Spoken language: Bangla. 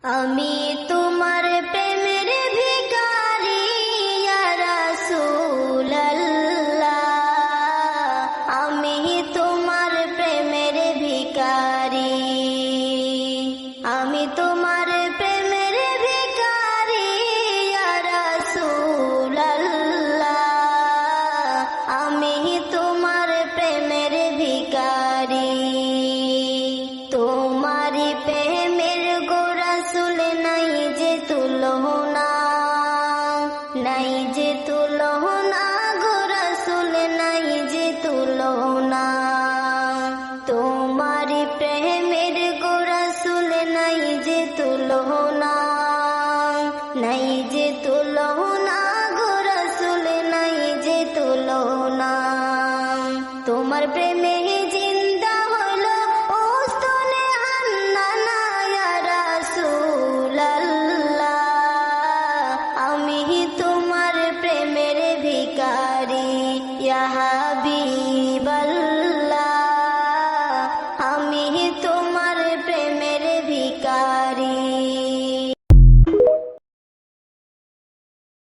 আমি তোমার প্রেমের ভিখারি ইয়া রাসূলুল্লাহ, আমি তোমার প্রেমের ভিখারি, আমি তোমার প্রেমের ভিখারি ইয়া রাসূলুল্লাহ, আমি তোমার প্রেমের ভিখারি। তোমারি প্রেমের গো রাসূল নাই যে তুলনা, নাই যে তুলনা গো রাসূল নাই যে তুলনা। তোমারি প্রেমের গো রাসূল নাই যে তুলনা, নাই যে